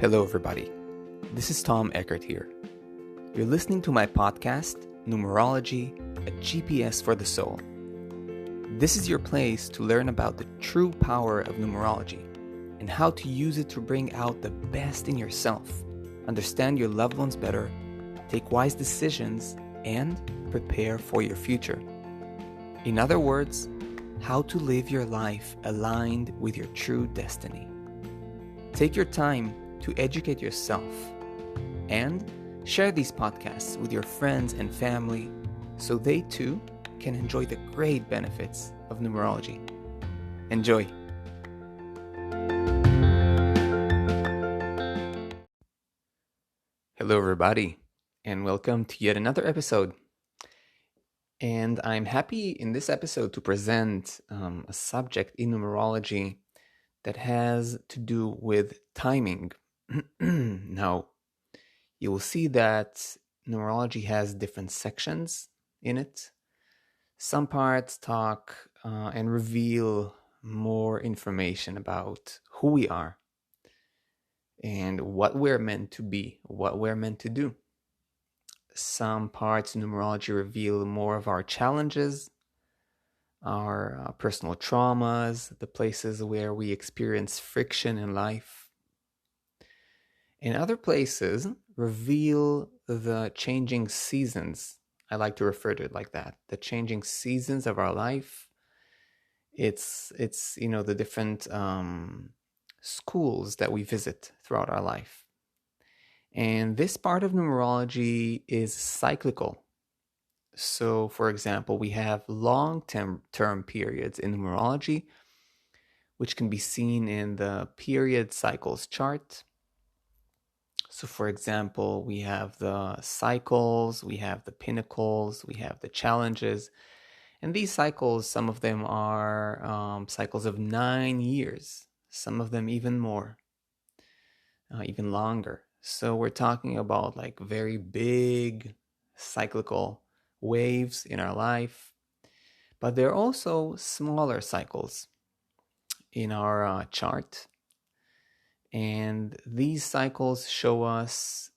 Hello, everybody. This is Tom Eckert here. You're listening to my podcast, Numerology, a GPS for the soul. This is your place to learn about the true power of numerology and how to use it to bring out the best in yourself, understand your loved ones better, take wise decisions, and prepare for your future. In other words, how to live your life aligned with your true destiny. Take your time to educate yourself and share these podcasts with your friends and family so they too can enjoy the great benefits of numerology. Enjoy! Hello, everybody, and welcome to yet another episode. And I'm happy in this episode to present a subject in numerology that has to do with timing. Now, you will see that numerology has different sections in it. Some parts talk and reveal more information about who we are and what we're meant to be, what we're meant to do. Some parts of numerology reveal more of our challenges, our personal traumas, the places where we experience friction in life. And other places reveal the changing seasons. I like to refer to it like that. The changing seasons of our life. It's the different schools that we visit throughout our life. And this part of numerology is cyclical. So, for example, we have long-term periods in numerology, which can be seen in the period cycles chart. So, for example, we have the cycles, we have the pinnacles, we have the challenges. And these cycles, some of them are cycles of 9 years, some of them even more, even longer. So we're talking about like very big cyclical waves in our life. But there are also smaller cycles in our chart. And these cycles show us,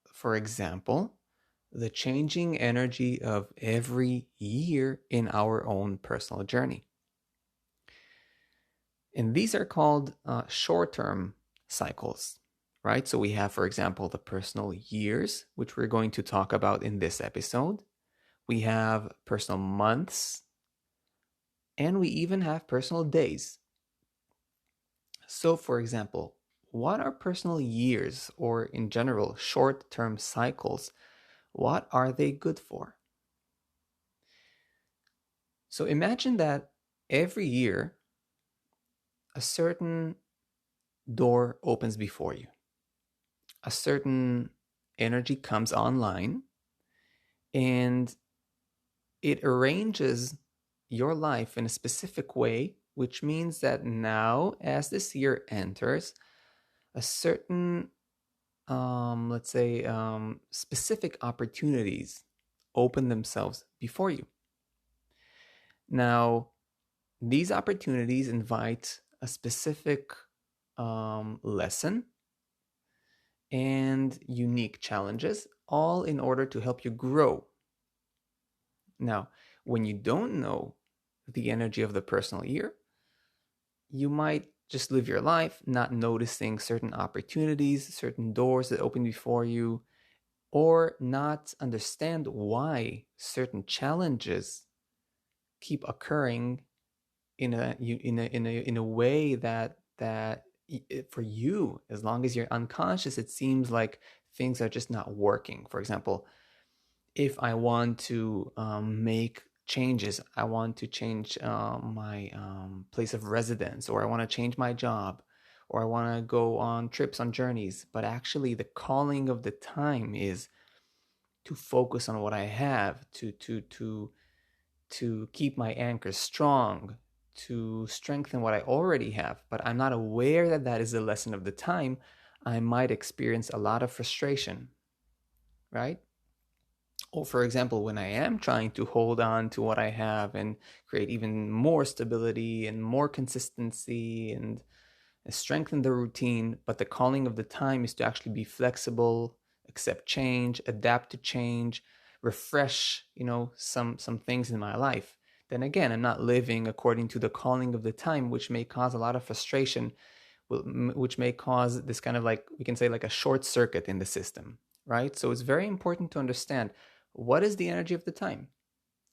for example, the changing energy of every year in our own personal journey. And these are called short-term cycles, right? So we have, for example, the personal years, which we're going to talk about in this episode. We have personal months, and we even have personal days. So, for example, what are personal years, or in general, short-term cycles? What are they good for? So imagine that every year, a certain door opens before you. A certain energy comes online, and it arranges your life in a specific way, which means that now, as this year enters, a certain, specific opportunities open themselves before you. Now, these opportunities invite a specific lesson and unique challenges, all in order to help you grow. Now, when you don't know the energy of the personal year, you might just live your life not noticing certain opportunities, certain doors that open before you, or not understand why certain challenges keep occurring in a way that for you, as long as you're unconscious, it seems like things are just not working. For example, if I want to make changes, I want to change my place of residence, or I want to change my job, or I want to go on trips, on journeys, but actually the calling of the time is to focus on what I have, to keep my anchors strong, to strengthen what I already have, but I'm not aware that that is the lesson of the time, I might experience a lot of frustration, right? Or, for example, when I am trying to hold on to what I have and create even more stability and more consistency and strengthen the routine, but the calling of the time is to actually be flexible, accept change, adapt to change, refresh, some things in my life. Then again, I'm not living according to the calling of the time, which may cause a lot of frustration, which may cause this kind of, like, we can say, like a short circuit in the system, right? So it's very important to understand what is the energy of the time.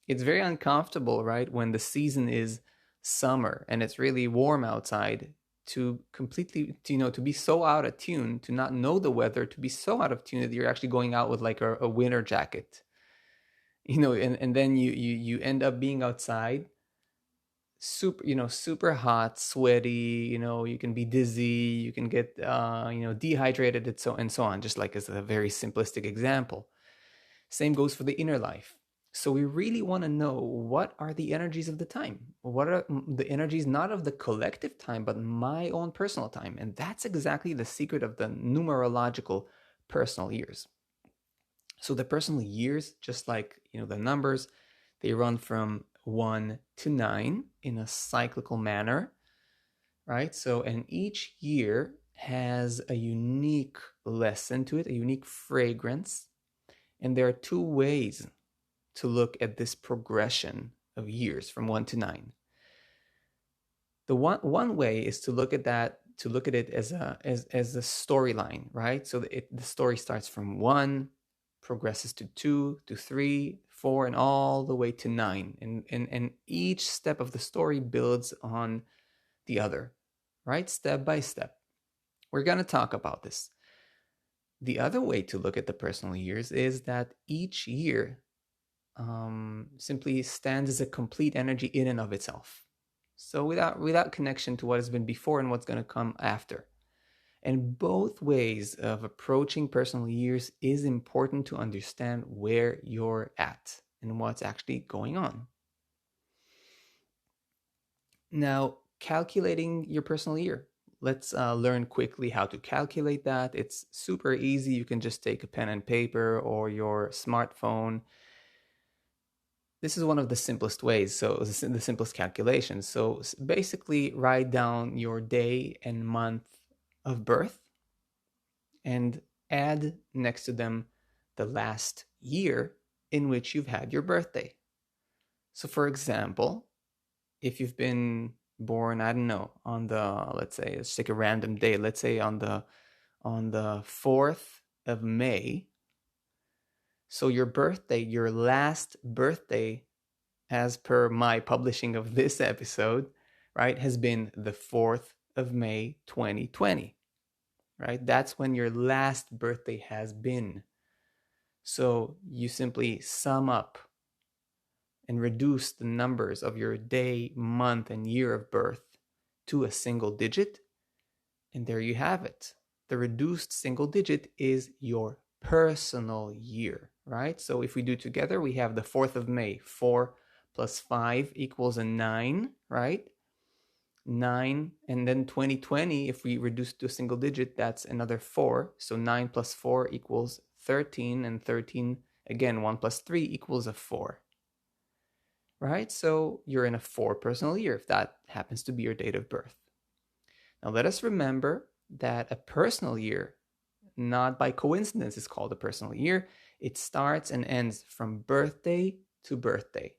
It's very uncomfortable, right, when the season is summer and it's really warm outside, to completely, to be so out of tune, to not know the weather, to be so out of tune that you're actually going out with like a winter jacket, and then you end up being outside super hot, sweaty, you can be dizzy, you can get dehydrated, and so on, just like as a very simplistic example. Same goes for the inner life. So we really want to know, what are the energies of the time? What are the energies, not of the collective time, but my own personal time? And that's exactly the secret of the numerological personal years. So the personal years, just like the numbers, they run from 1 to 9 in a cyclical manner, right? So, and each year has a unique lesson to it, a unique fragrance. And there are two ways to look at this progression of years from 1 to 9. The one way is to look at it as a storyline, right? So the story starts from 1, progresses to 2, to 3, 4, and all the way to 9. And each step of the story builds on the other, right? Step by step. We're going to talk about this. The other way to look at the personal years is that each year simply stands as a complete energy in and of itself. So without connection to what has been before and what's going to come after. And both ways of approaching personal years is important to understand where you're at and what's actually going on. Now, calculating your personal year. Let's learn quickly how to calculate that. It's super easy. You can just take a pen and paper or your smartphone. This is one of the simplest ways, so the simplest calculations. So basically, write down your day and month of birth and add next to them the last year in which you've had your birthday. So for example, if you've been born, I don't know, let's take a random day, let's say on the 4th of May. So your birthday, your last birthday, as per my publishing of this episode, right, has been the 4th of May 2020, right? That's when your last birthday has been. So you simply sum up and reduce the numbers of your day, month, and year of birth to a single digit. And there you have it. The reduced single digit is your personal year, right? So if we do together, we have the 4th of May. 4 plus 5 equals a 9, right? 9, and then 2020, if we reduce to a single digit, that's another 4. So 9 plus 4 equals 13, and 13, again, 1 plus 3 equals a 4. Right? So you're in a 4 personal year if that happens to be your date of birth. Now let us remember that a personal year, not by coincidence, is called a personal year. It starts and ends from birthday to birthday.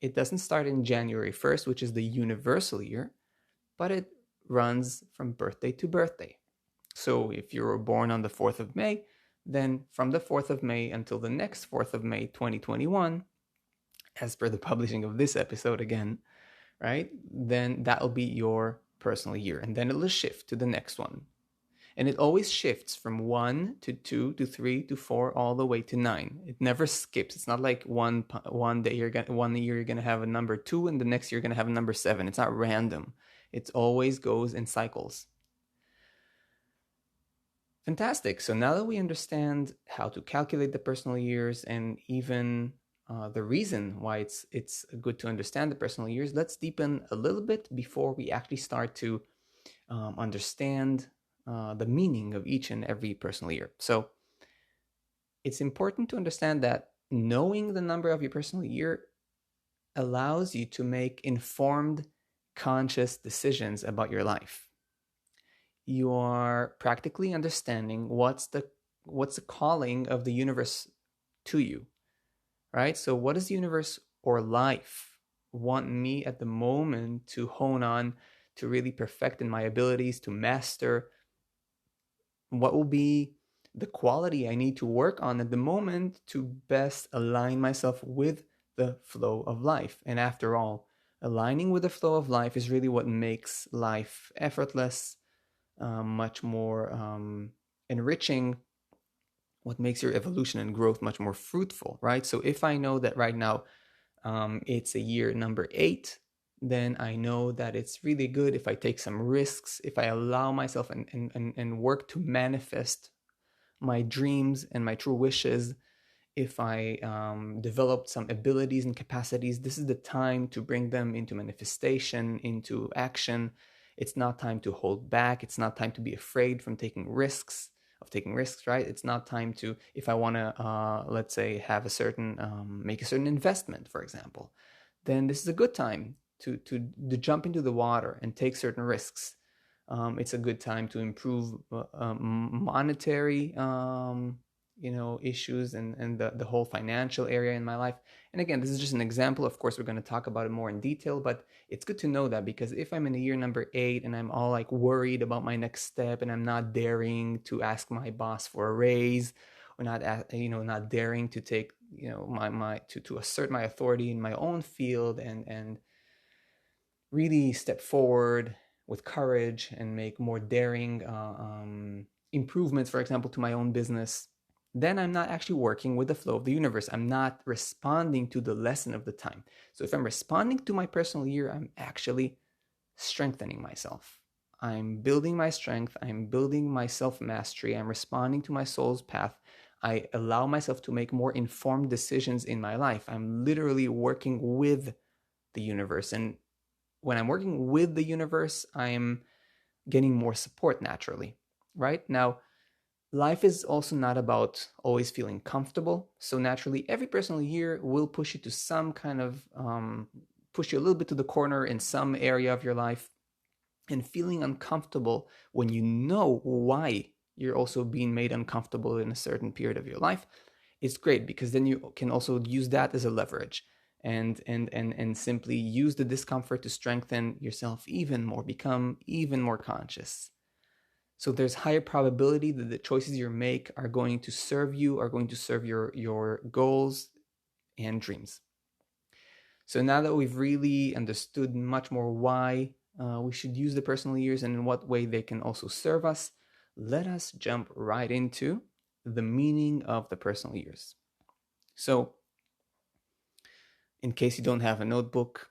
It doesn't start in January 1st, which is the universal year, but it runs from birthday to birthday. So if you were born on the 4th of May, then from the 4th of May until the next 4th of May 2021, as per the publishing of this episode again, right, then that will be your personal year. And then it'll shift to the next one. And it always shifts from 1 to 2 to 3 to 4 all the way to 9. It never skips. It's not like one year you're gonna have a number 2 and the next year you're gonna have a number 7. It's not random. It always goes in cycles. Fantastic. So now that we understand how to calculate the personal years and even the reason why it's good to understand the personal years, let's deepen a little bit before we actually start to understand the meaning of each and every personal year. So it's important to understand that knowing the number of your personal year allows you to make informed, conscious decisions about your life. you are practically understanding what's the calling of the universe to you, right? So what does the universe or life want me at the moment to hone on, to really perfect in my abilities, to master? What will be the quality I need to work on at the moment to best align myself with the flow of life? And after all, aligning with the flow of life is really what makes life effortless, much more enriching, what makes your evolution and growth much more fruitful, right? So if I know that right now it's a year number 8, then I know that it's really good if I take some risks, if I allow myself and work to manifest my dreams and my true wishes. If I developed some abilities and capacities, this is the time to bring them into manifestation, into action. It's not time to hold back. It's not time to be afraid from taking risks, right? It's not time to, if I want to, let's say, have a certain, make a certain investment, for example, then this is a good time to jump into the water and take certain risks. It's a good time to improve monetary issues and the whole financial area in my life. And again, this is just an example. Of course, we're going to talk about it more in detail, but it's good to know that, because if I'm in a year number 8 and I'm all like worried about my next step, and I'm not daring to ask my boss for a raise, or not daring to take my to assert my authority in my own field, and really step forward with courage and make more daring improvements, for example, to my own business, then I'm not actually working with the flow of the universe. I'm not responding to the lesson of the time. So if I'm responding to my personal year, I'm actually strengthening myself. I'm building my strength. I'm building my self-mastery. I'm responding to my soul's path. I allow myself to make more informed decisions in my life. I'm literally working with the universe. And when I'm working with the universe, I'm getting more support naturally, right? Now, life is also not about always feeling comfortable. So naturally, every personal year will push you to some kind of, push you a little bit to the corner in some area of your life. And feeling uncomfortable when you know why you're also being made uncomfortable in a certain period of your life is great, because then you can also use that as a leverage, and simply use the discomfort to strengthen yourself even more, become even more conscious. So there's higher probability that the choices you make are going to serve you, are going to serve your goals and dreams. So now that we've really understood much more why we should use the personal years and in what way they can also serve us, let us jump right into the meaning of the personal years. So in case you don't have a notebook,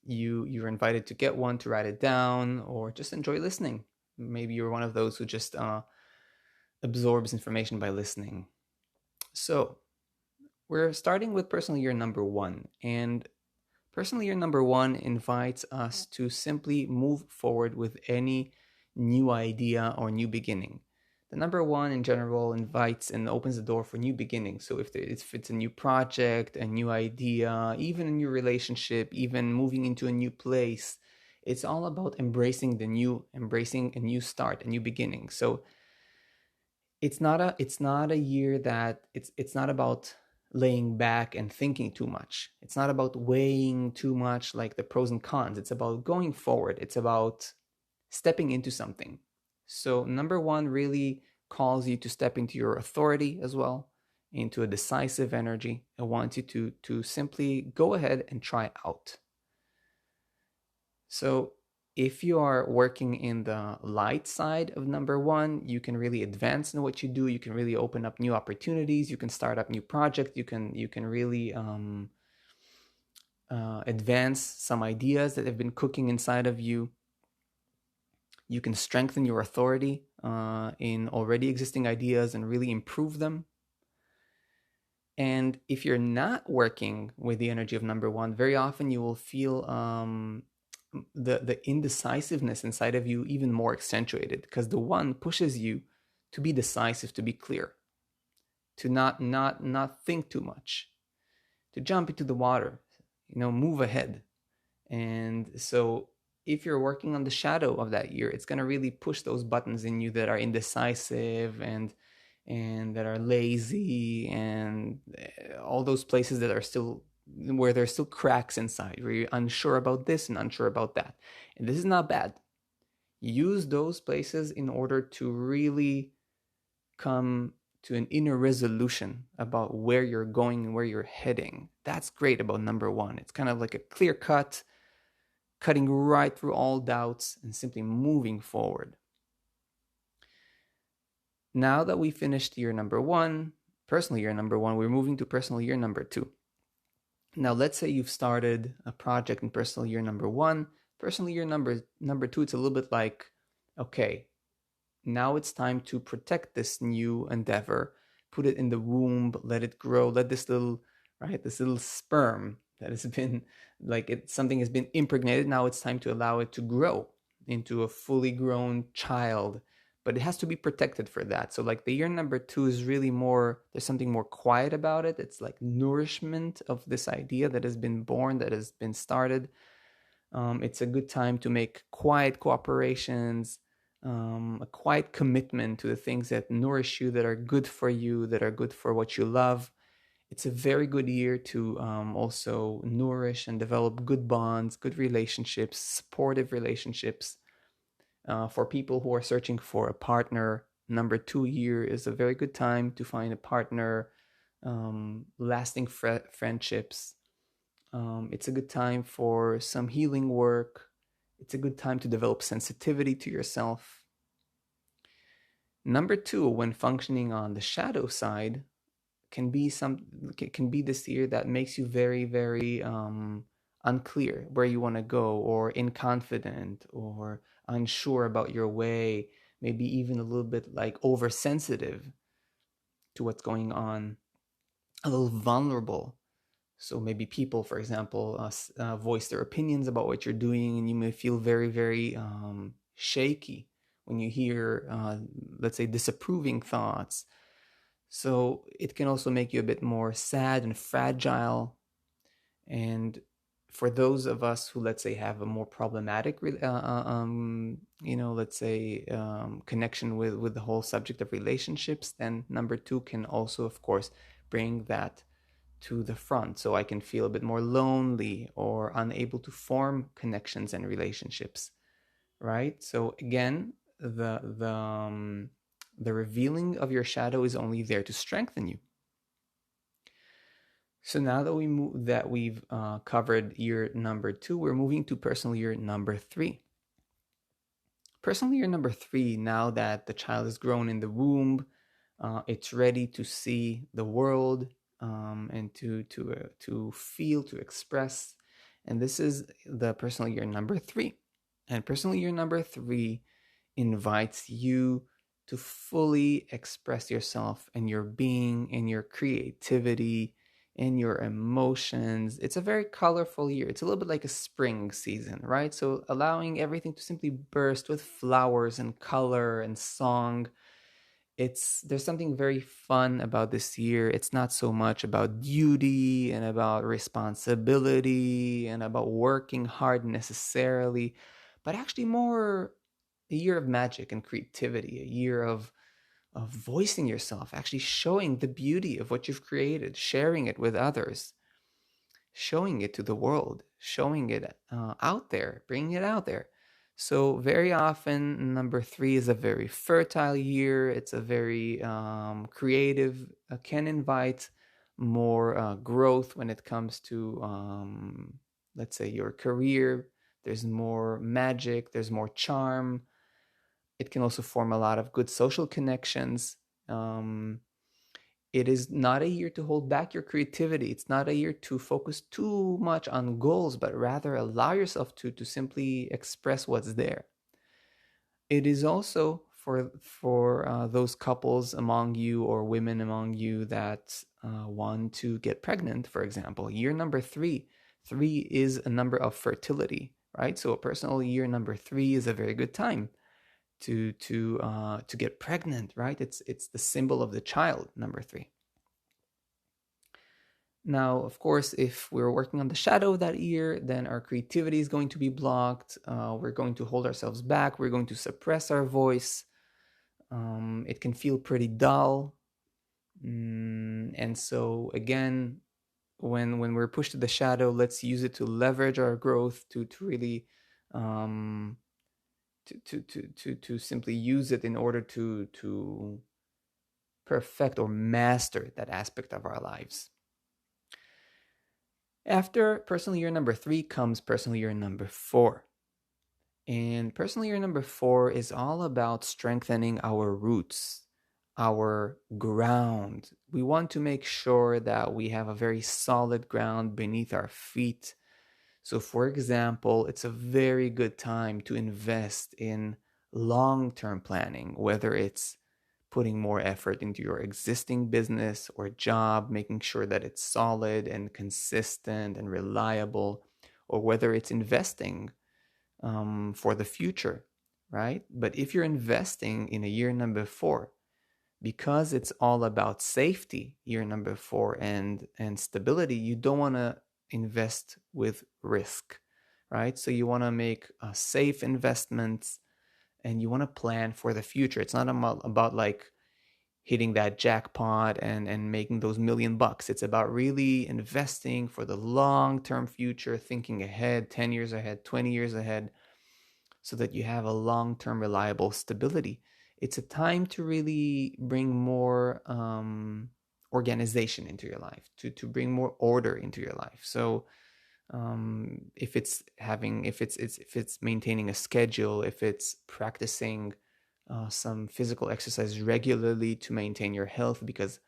you're invited to get one to write it down, or just enjoy listening. Maybe you're one of those who just absorbs information by listening. So we're starting with personal year number 1, and personal year number 1 invites us to simply move forward with any new idea or new beginning. The number 1 in general invites and opens the door for new beginnings. So if it's a new project, a new idea, even a new relationship, even moving into a new place, it's all about embracing the new, embracing a new start, a new beginning. So it's not a year that it's not about laying back and thinking too much. It's not about weighing too much, like the pros and cons. It's about going forward. It's about stepping into something. So number 1 really calls you to step into your authority as well, into a decisive energy. It wants you to simply go ahead and try out. So if you are working in the light side of number 1, you can really advance in what you do. You can really open up new opportunities. You can start up new projects. You can really advance some ideas that have been cooking inside of you. You can strengthen your authority in already existing ideas and really improve them. And if you're not working with the energy of number 1, very often you will feel the indecisiveness inside of you even more accentuated, because the 1 pushes you to be decisive, to be clear, to not think too much, to jump into the water, move ahead. And so if you're working on the shadow of that year, it's going to really push those buttons in you that are indecisive and that are lazy, and all those places that are still, where there's still cracks inside, where you're unsure about this and unsure about that. And this is not bad. Use those places in order to really come to an inner resolution about where you're going and where you're heading. That's great about number one. It's kind of like a clear cut, cutting right through all doubts and simply moving forward. Now that we finished year number one, personal year number one, we're moving to personal year number two. Now, let's say you've started a project in personal year number one. Personal year number two, it's a little bit like, okay, now it's time to protect this new endeavor, put it in the womb, let it grow, let this little sperm that has been something has been impregnated. Now it's time to allow it to grow into a fully grown child, but it has to be protected for that. So like the year number two is really more, there's something more quiet about it. It's like nourishment of this idea that has been born, that has been started. It's a good time to make quiet cooperations, a quiet commitment to the things that nourish you, that are good for you, that are good for what you love. It's a very good year to also nourish and develop good bonds, good relationships, supportive relationships. For people who are searching for a partner, number 2 year is a very good time to find a partner, lasting friendships. It's a good time for some healing work. It's a good time to develop sensitivity to yourself. Number 2, when functioning on the shadow side, can be this year that makes you very, very unclear where you want to go, or inconfident, or unsure about your way, maybe even a little bit like oversensitive to what's going on, a little vulnerable. So maybe people, for example, voice their opinions about what you're doing, and you may feel very, very shaky when you hear, let's say, disapproving thoughts. So it can also make you a bit more sad and fragile. And for those of us who, let's say, have a more problematic, let's say, connection with the whole subject of relationships, then number 2 can also, of course, bring that to the front. So I can feel a bit more lonely or unable to form connections and relationships, right? So again, the revealing of your shadow is only there to strengthen you. So now that we've covered year number 2, we're moving to personal year number 3. Personal year number 3, now that the child has grown in the womb, it's ready to see the world, and to feel, to express. And this is the personal year number 3. And personal year number 3 invites you to fully express yourself and your being and your creativity and your emotions. It's a very colorful year. It's a little bit like a spring season, right? So allowing everything to simply burst with flowers and color and song. There's something very fun about this year. It's not so much about duty and about responsibility and about working hard necessarily, but actually more a year of magic and creativity, a year of voicing yourself, actually showing the beauty of what you've created, sharing it with others, showing it to the world, showing it out there, bringing it out there. So very often, number 3 is a very fertile year. It's a very creative, can invite more growth when it comes to, let's say, your career. There's more magic, there's more charm. It can also form a lot of good social connections. It is not a year to hold back your creativity. It's not a year to focus too much on goals, but rather allow yourself to simply express what's there. It is also for those couples among you, or women among you, that want to get pregnant, for example. Year number 3. 3 is a number of fertility, right? So a personal year number 3 is a very good time to get pregnant, right? It's the symbol of the child, number 3. Now, of course, if we're working on the shadow of that year, then our creativity is going to be blocked. We're going to hold ourselves back. We're going to suppress our voice. It can feel pretty dull. And so, again, when we're pushed to the shadow, let's use it to leverage our growth, to really um, to simply use it in order to perfect or master that aspect of our lives. After personal year number 3 comes personal year number 4. And personal year number 4 is all about strengthening our roots, our ground. We want to make sure that we have a very solid ground beneath our feet. So, for example, it's a very good time to invest in long term planning, whether it's putting more effort into your existing business or job, making sure that it's solid and consistent and reliable, or whether it's investing for the future, right? But if you're investing in a year number 4, because it's all about safety, year number 4, and stability, you don't want to invest with risk, right? So you want to make safe investments and you want to plan for the future. It's not about like hitting that jackpot and making those $1,000,000. It's about really investing for the long-term future, thinking ahead, 10 years ahead, 20 years ahead, so that you have a long-term reliable stability. It's a time to really bring more organization into your life, to bring more order into your life. So if it's maintaining a schedule, if it's practicing some physical exercise regularly to maintain your health, because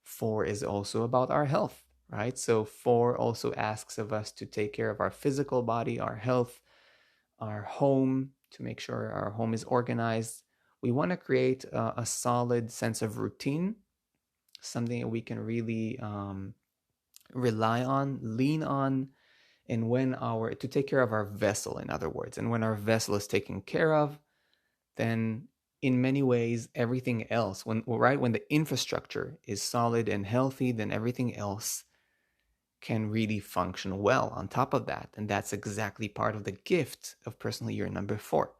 4 is also about our health, right? So 4 also asks of us to take care of our physical body, our health, our home, to make sure our home is organized. We want to create a solid sense of routine, something that we can really rely on, lean on, and to take care of our vessel, in other words. And when our vessel is taken care of, then in many ways, everything else, when the infrastructure is solid and healthy, then everything else can really function well on top of that. And that's exactly part of the gift of personal year number 4.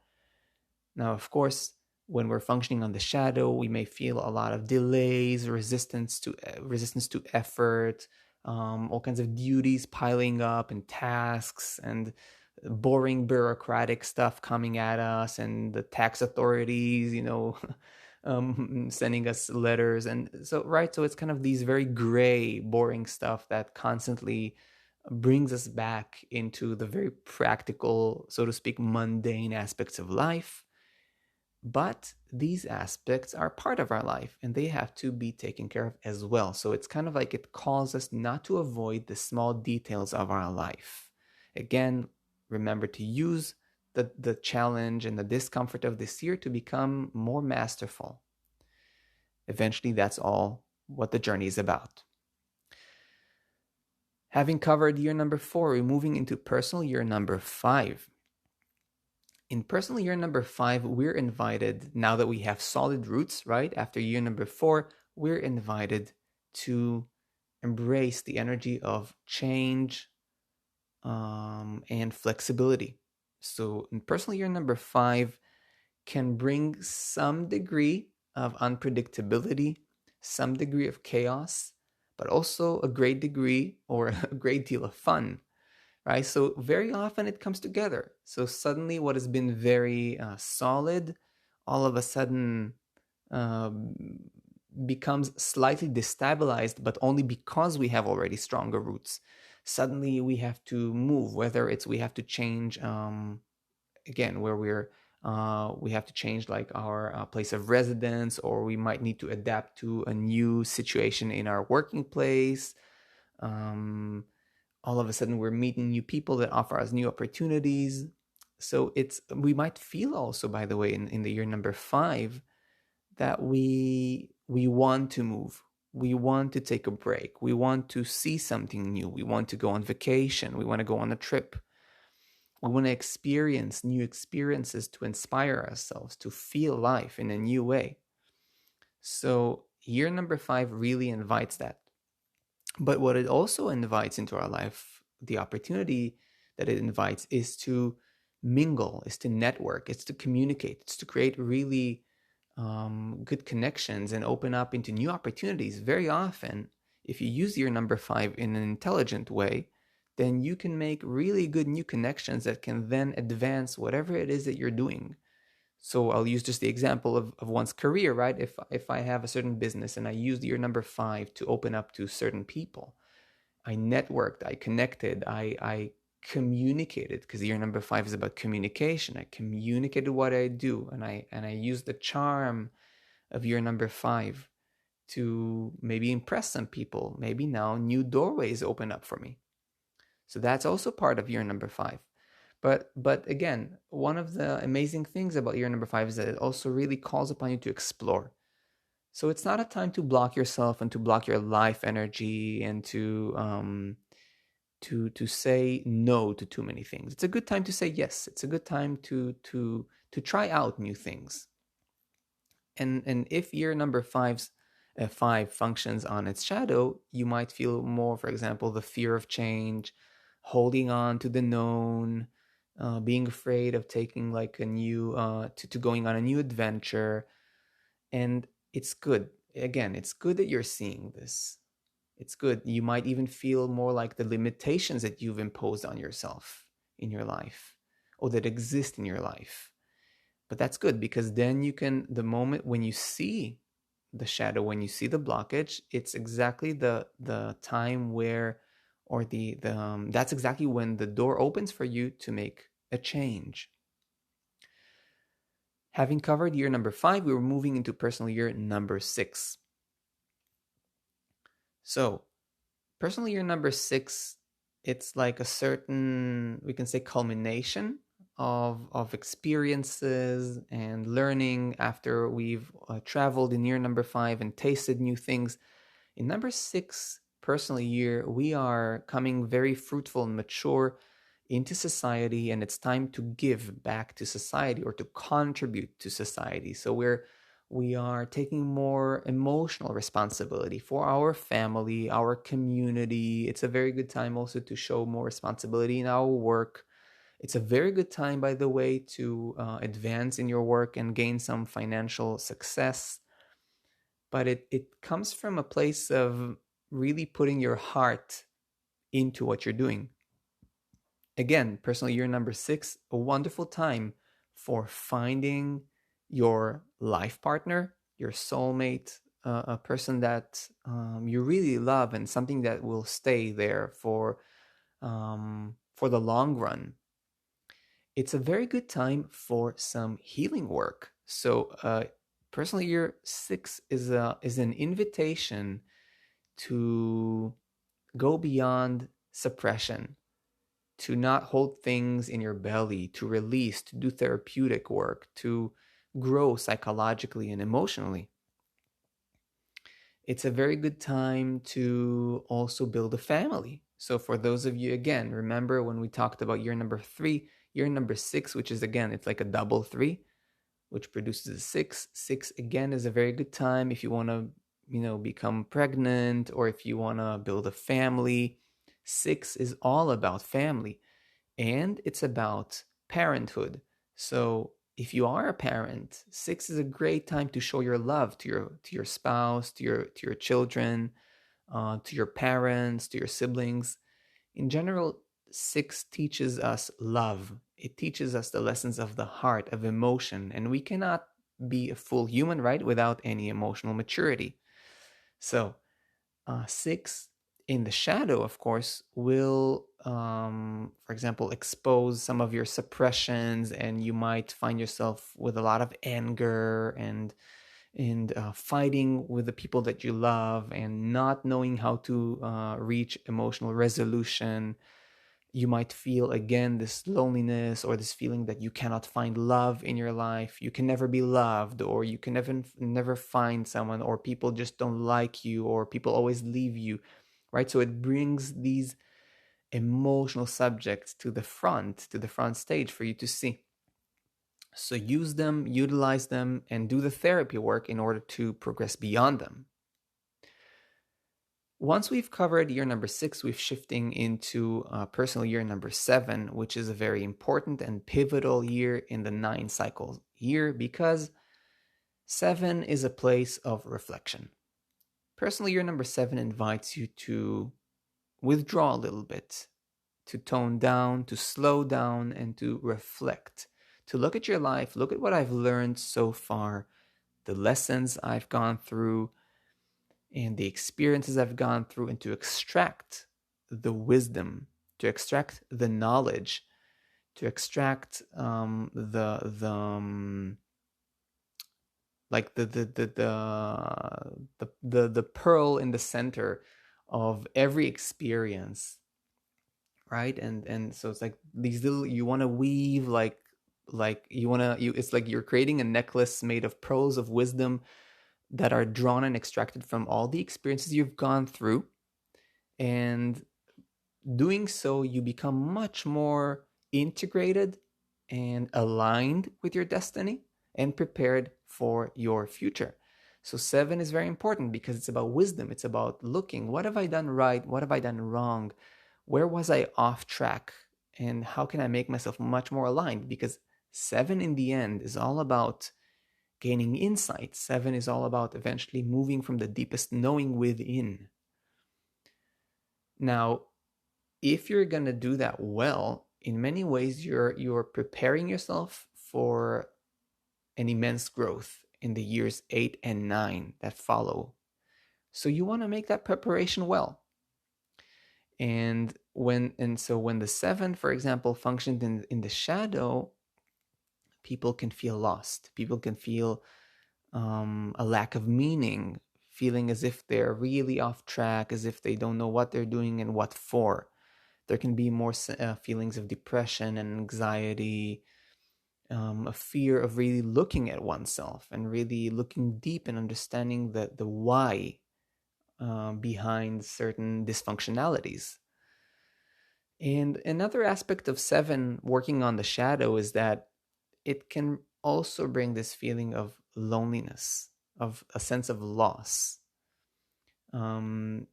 Now, of course, when we're functioning on the shadow, we may feel a lot of delays, resistance to effort, all kinds of duties piling up and tasks and boring bureaucratic stuff coming at us, and the tax authorities, sending us letters. And so, right, so it's kind of these very gray, boring stuff that constantly brings us back into the very practical, so to speak, mundane aspects of life. But these aspects are part of our life and they have to be taken care of as well. So it's kind of like it calls us not to avoid the small details of our life. Again, remember to use the challenge and the discomfort of this year to become more masterful. Eventually, that's all what the journey is about. Having covered year number 4, we're moving into personal year number 5. In personal year number 5, we're invited, now that we have solid roots, right? After year number 4, we're invited to embrace the energy of change and flexibility. So in personal year number 5 can bring some degree of unpredictability, some degree of chaos, but also a great degree or a great deal of fun, right? So very often it comes together. So suddenly what has been very solid, all of a sudden becomes slightly destabilized, but only because we have already stronger roots. Suddenly we have to move, whether it's we have to change, again, where we have to change like our place of residence, or we might need to adapt to a new situation in our working place. All of a sudden we're meeting new people that offer us new opportunities. So we might feel also, by the way, in the year number 5, that we want to move, we want to take a break, we want to see something new, we want to go on vacation, we want to go on a trip, we want to experience new experiences to inspire ourselves to feel life in a new way. So year number 5 really invites that. But what it also invites into our life, the opportunity that it invites, is to mingle, is to network, it's to communicate, it's to create really good connections and open up into new opportunities. Very often, if you use your number five in an intelligent way, then you can make really good new connections that can then advance whatever it is that you're doing. So I'll use just the example of one's career, right? If I have a certain business and I used your number five to open up to certain people, I networked, I connected, I communicated, because year number five is about communication. I communicated what I do, and I used the charm of year number five to maybe impress some people. Maybe now new doorways open up for me. So that's also part of year number five. But again, one of the amazing things about year number five is that it also really calls upon you to explore. So it's not a time to block yourself and to block your life energy and to say no to too many things. It's a good time to say yes. It's a good time to try out new things. And if year number five functions on its shadow, you might feel more, for example, the fear of change, holding on to the known, being afraid of taking like a new to going on a new adventure. And it's good. Again, it's good that you're seeing this. It's good. You might even feel more like the limitations that you've imposed on yourself in your life or that exist in your life. But that's good, because then you can, the moment when you see the shadow, when you see the blockage, it's exactly the time where, or the that's exactly when the door opens for you to make a change. Having covered year number five, we were moving into personal year number six. So personal year number six, it's like a certain, we can say, culmination of experiences and learning after we've traveled in year number five and tasted new things. In number six, personal year, we are coming very fruitful and mature into society, and it's time to give back to society or to contribute to society. So we are taking more emotional responsibility for our family, our community. It's a very good time also to show more responsibility in our work. It's a very good time, by the way, to advance in your work and gain some financial success. But it comes from a place of really putting your heart into what you're doing. Again, personal year number six, a wonderful time for finding your life partner, your soulmate, a person that you really love and something that will stay there for the long run. It's a very good time for some healing work. So, personal year six is an invitation to go beyond suppression, to not hold things in your belly, to release, to do therapeutic work, to grow psychologically and emotionally. It's a very good time to also build a family. So, for those of you, again, remember when we talked about year number three, year number six, which is again, it's like a double three, which produces a six. Six, again, is a very good time if you want to, become pregnant or if you want to build a family. Six is all about family, and it's about parenthood. So if you are a parent, six is a great time to show your love to your spouse, to your children, to your parents, to your siblings. In general, six teaches us love. It teaches us the lessons of the heart, of emotion, and we cannot be a full human, right, without any emotional maturity. So six in the shadow, of course, will, for example, expose some of your suppressions, and you might find yourself with a lot of anger and fighting with the people that you love and not knowing how to reach emotional resolution. You might feel again this loneliness or this feeling that you cannot find love in your life. You can never be loved, or you can never find someone, or people just don't like you, or people always leave you, right? So it brings these emotional subjects to the front stage for you to see. So use them, utilize them, and do the therapy work in order to progress beyond them. Once we've covered year number 6, we're shifting into personal year number 7, which is a very important and pivotal year in the 9 cycle year because 7 is a place of reflection. Personal year number 7 invites you to withdraw a little bit, to tone down, to slow down, and to reflect, to look at your life, look at what I've learned so far, the lessons I've gone through, and the experiences I've gone through, and to extract the wisdom, to extract the knowledge, to extract like the pearl in the center of every experience, right? And so it's like these little, you want to weave like you it's like you're creating a necklace made of pearls of wisdom that are drawn and extracted from all the experiences you've gone through. And doing so, you become much more integrated and aligned with your destiny and prepared for your future. So 7 is very important because it's about wisdom. It's about looking, what have I done right? What have I done wrong? Where was I off track? And how can I make myself much more aligned? Because 7 in the end is all about gaining insight. 7 is all about eventually moving from the deepest knowing within. Now, if you're going to do that well, in many ways you're preparing yourself for an immense growth in the years 8 and 9 that follow. So you want to make that preparation well. And so when the 7, for example, functioned in the shadow, people can feel lost. People can feel a lack of meaning, feeling as if they're really off track, as if they don't know what they're doing and what for. There can be more feelings of depression and anxiety, a fear of really looking at oneself and really looking deep and understanding the why behind certain dysfunctionalities. And another aspect of 7 working on the shadow is that it can also bring this feeling of loneliness, of a sense of loss. 7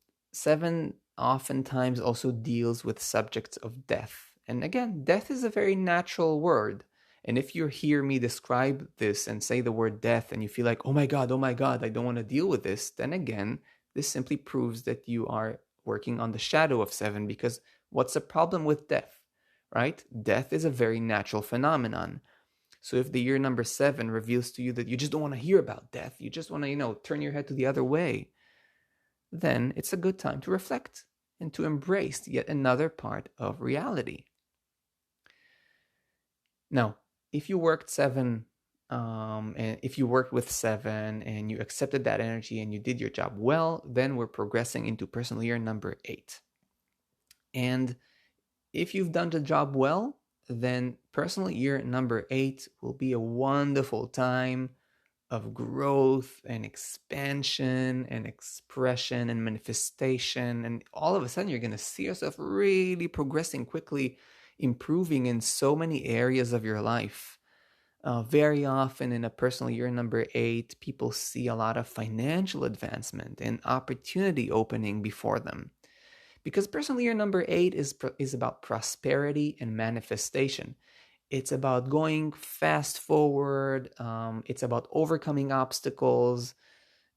oftentimes also deals with subjects of death. And again, death is a very natural word. And if you hear me describe this and say the word death and you feel like, oh my God, I don't want to deal with this, then again, this simply proves that you are working on the shadow of 7, because what's the problem with death, right? Death is a very natural phenomenon. So if the year number 7 reveals to you that you just don't want to hear about death, you just want to, turn your head to the other way, then it's a good time to reflect and to embrace yet another part of reality. Now, if you worked 7, and if you worked with 7 and you accepted that energy and you did your job well, then we're progressing into personal year number 8. And if you've done the job well, then personal year number 8 will be a wonderful time of growth and expansion and expression and manifestation. And all of a sudden, you're going to see yourself really progressing quickly, improving in so many areas of your life. Very often in a personal year number 8, people see a lot of financial advancement and opportunity opening before them. Because personal year number 8 is about prosperity and manifestation. It's about going fast forward. It's about overcoming obstacles.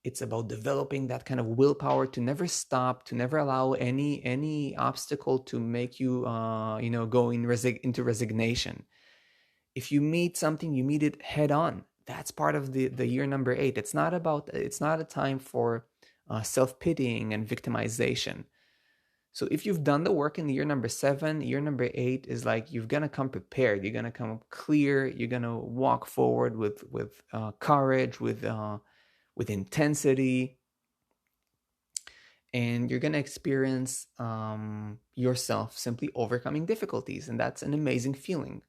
It's about developing that kind of willpower to never stop, to never allow any obstacle to make you, go into resignation. If you meet something, you meet it head on. That's part of the year number 8. It's not a time for self-pitying and victimization. So if you've done the work in the year number 7, year number 8 is like you're gonna come prepared. You're gonna come clear. You're gonna walk forward with courage, with intensity, and you're gonna experience yourself simply overcoming difficulties, and that's an amazing feeling.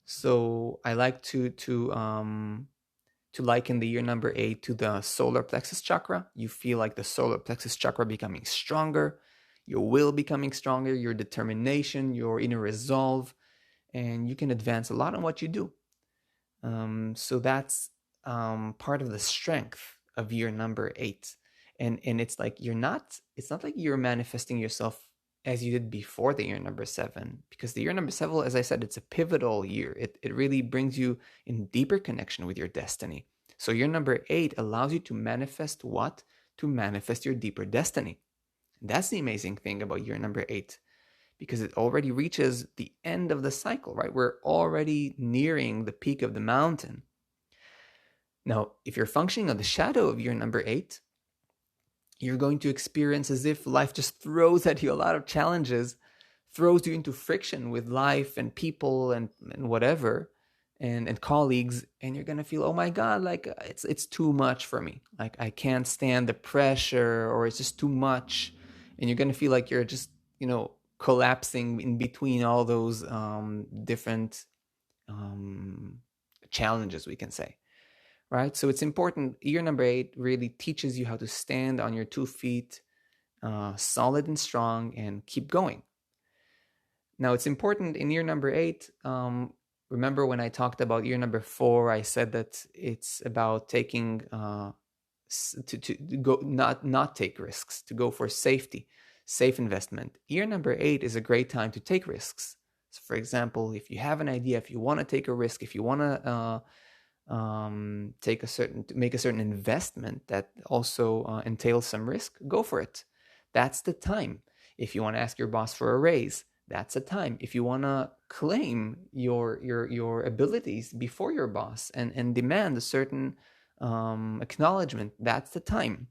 So I like to liken the year number 8 to the solar plexus chakra. You feel like the solar plexus chakra becoming stronger, your will becoming stronger, your determination, your inner resolve, and you can advance a lot on what you do. So that's part of the strength of year number 8. And it's like it's not like you're manifesting yourself as you did before the year number 7, because the year number 7, as I said, it's a pivotal year. It really brings you in deeper connection with your destiny. So year number 8 allows you to manifest what? To manifest your deeper destiny. That's the amazing thing about year number 8, because it already reaches the end of the cycle, right? We're already nearing the peak of the mountain. Now, if you're functioning on the shadow of year number 8, you're going to experience as if life just throws at you a lot of challenges, throws you into friction with life and people and whatever, and colleagues, and you're gonna feel, oh my God, like it's too much for me. Like I can't stand the pressure, or it's just too much. And you're gonna feel like you're just, collapsing in between all those different challenges, we can say. Right? So it's important. Year number 8 really teaches you how to stand on your 2 feet, solid and strong, and keep going. Now, it's important in year number 8. Remember when I talked about year number 4, I said that it's about taking to go not take risks, to go for safety, safe investment. Year number 8 is a great time to take risks. So, for example, if you have an idea, if you want to take a risk, if you want to make a certain investment that also entails some risk, go for it. That's the time. If you want to ask your boss for a raise, that's the time. If you want to claim your abilities before your boss and demand a certain acknowledgement, that's the time.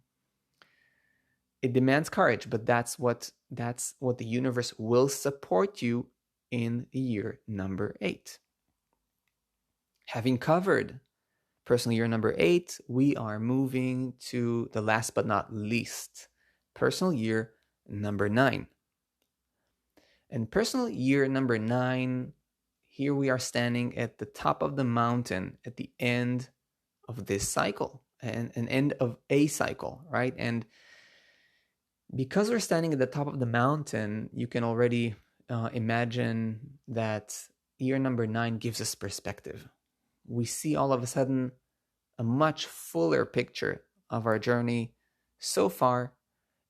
It demands courage, but that's what the universe will support you in year number 8. Having covered personal year number 8, we are moving to the last but not least, personal year number 9. And personal year number 9, here we are standing at the top of the mountain at the end of this cycle, and an end of a cycle, right? And because we're standing at the top of the mountain, you can already imagine that year number 9 gives us perspective. We see all of a sudden a much fuller picture of our journey so far.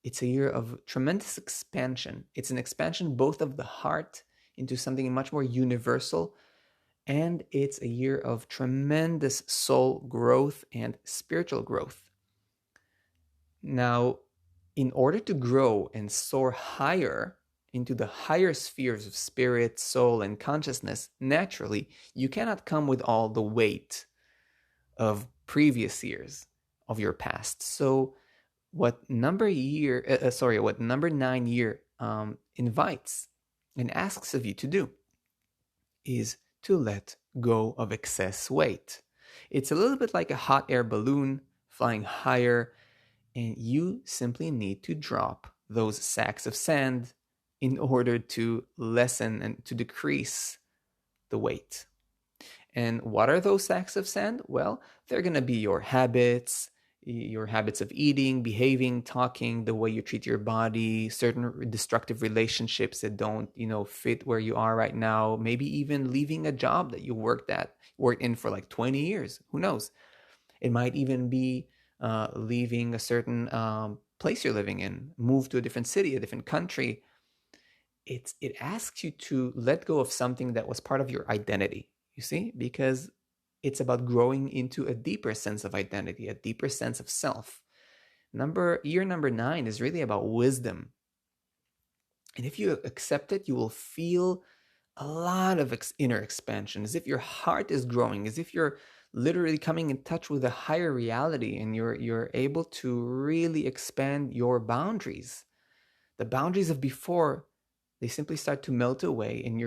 It's a year of tremendous expansion. It's an expansion both of the heart into something much more universal, and it's a year of tremendous soul growth and spiritual growth. Now, in order to grow and soar higher into the higher spheres of spirit, soul, and consciousness, naturally, you cannot come with all the weight of previous years of your past. So what number 9 year invites and asks of you to do is to let go of excess weight. It's a little bit like a hot air balloon flying higher, and you simply need to drop those sacks of sand in order to lessen and to decrease the weight. And what are those sacks of sand? Well, they're going to be your habits of eating, behaving, talking, the way you treat your body, certain destructive relationships that don't, fit where you are right now. Maybe even leaving a job that you worked in for like 20 years. Who knows? It might even be leaving a certain place you're living in, move to a different city, a different country. It asks you to let go of something that was part of your identity, you see, because it's about growing into a deeper sense of identity, a deeper sense of self. Year number 9 is really about wisdom. And if you accept it, you will feel a lot of inner expansion, as if your heart is growing, as if you're literally coming in touch with a higher reality, and you're able to really expand your boundaries. The boundaries of before, they simply start to melt away, and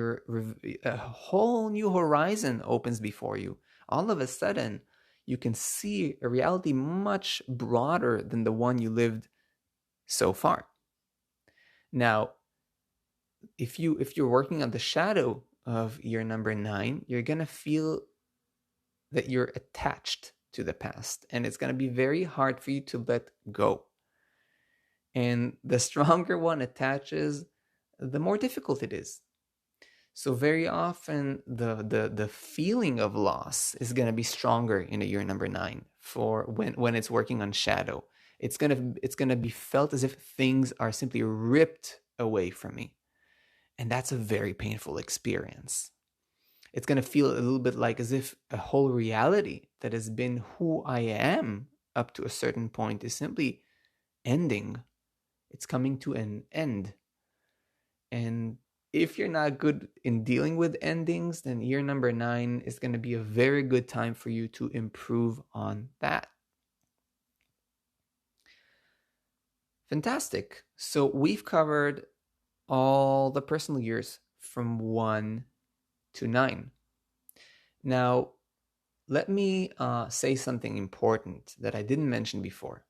a whole new horizon opens before you. All of a sudden, you can see a reality much broader than the one you lived so far. Now, if you're working on the shadow of year number 9, you're going to feel that you're attached to the past, and it's going to be very hard for you to let go. And the stronger one attaches, the more difficult it is. So very often the feeling of loss is going to be stronger in a year number 9 for when it's working on shadow. It's gonna be felt as if things are simply ripped away from me. And that's a very painful experience. It's gonna feel a little bit like as if a whole reality that has been who I am up to a certain point is simply ending. It's coming to an end. And if you're not good in dealing with endings, then year number 9 is going to be a very good time for you to improve on that. Fantastic. So we've covered all the personal years from 1 to 9. Now, let me say something important that I didn't mention before.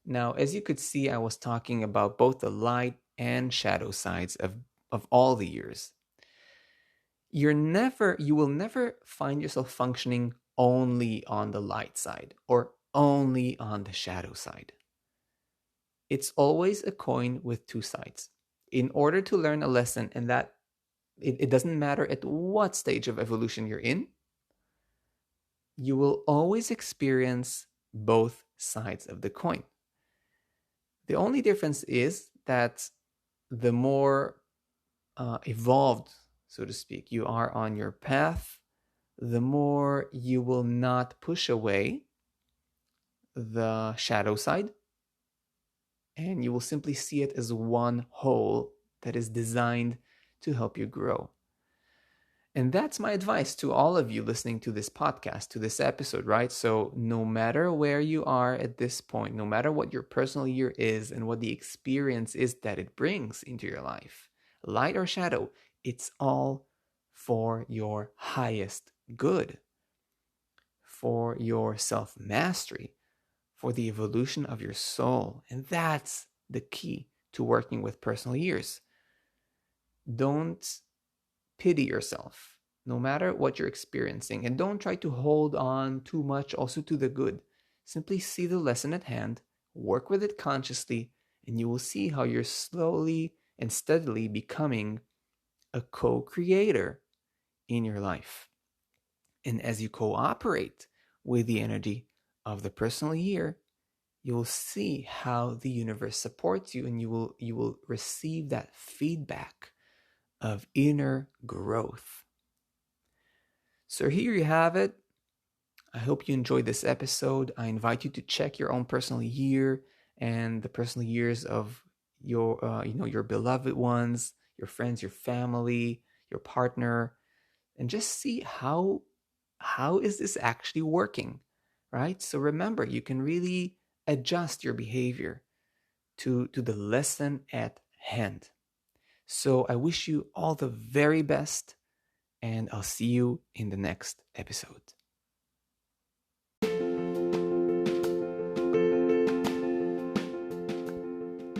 Now, as you could see, I was talking about both the light and shadow sides of all the years. You will never find yourself functioning only on the light side or only on the shadow side. It's always a coin with two sides. In order to learn a lesson, and that it doesn't matter at what stage of evolution you're in, you will always experience both sides of the coin. The only difference is that the more evolved, so to speak, you are on your path, the more you will not push away the shadow side, and you will simply see it as one whole that is designed to help you grow. And that's my advice to all of you listening to this podcast, to this episode, right? So no matter where you are at this point, no matter what your personal year is and what the experience is that it brings into your life, light or shadow, it's all for your highest good, for your self-mastery, for the evolution of your soul. And that's the key to working with personal years. Don't pity yourself, no matter what you're experiencing, and don't try to hold on too much also to the good. Simply see the lesson at hand, work with it consciously, and you will see how you're slowly and steadily becoming a co-creator in your life. And as you cooperate with the energy of the personal year, you will see how the universe supports you, and you will receive that feedback of inner growth. So here you have it. I hope you enjoyed this episode. I invite you to check your own personal year and the personal years of your your beloved ones, your friends, your family, your partner, and just see how is this actually working, right? So remember, you can really adjust your behavior to the lesson at hand. So I wish you all the very best, and I'll see you in the next episode.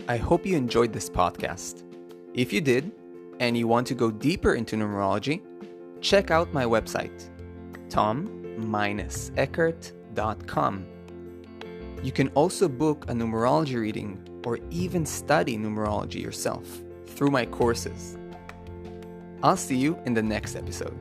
I hope you enjoyed this podcast. If you did, and you want to go deeper into numerology, check out my website, tom-eckert.com. You can also book a numerology reading or even study numerology yourself through my courses. I'll see you in the next episode.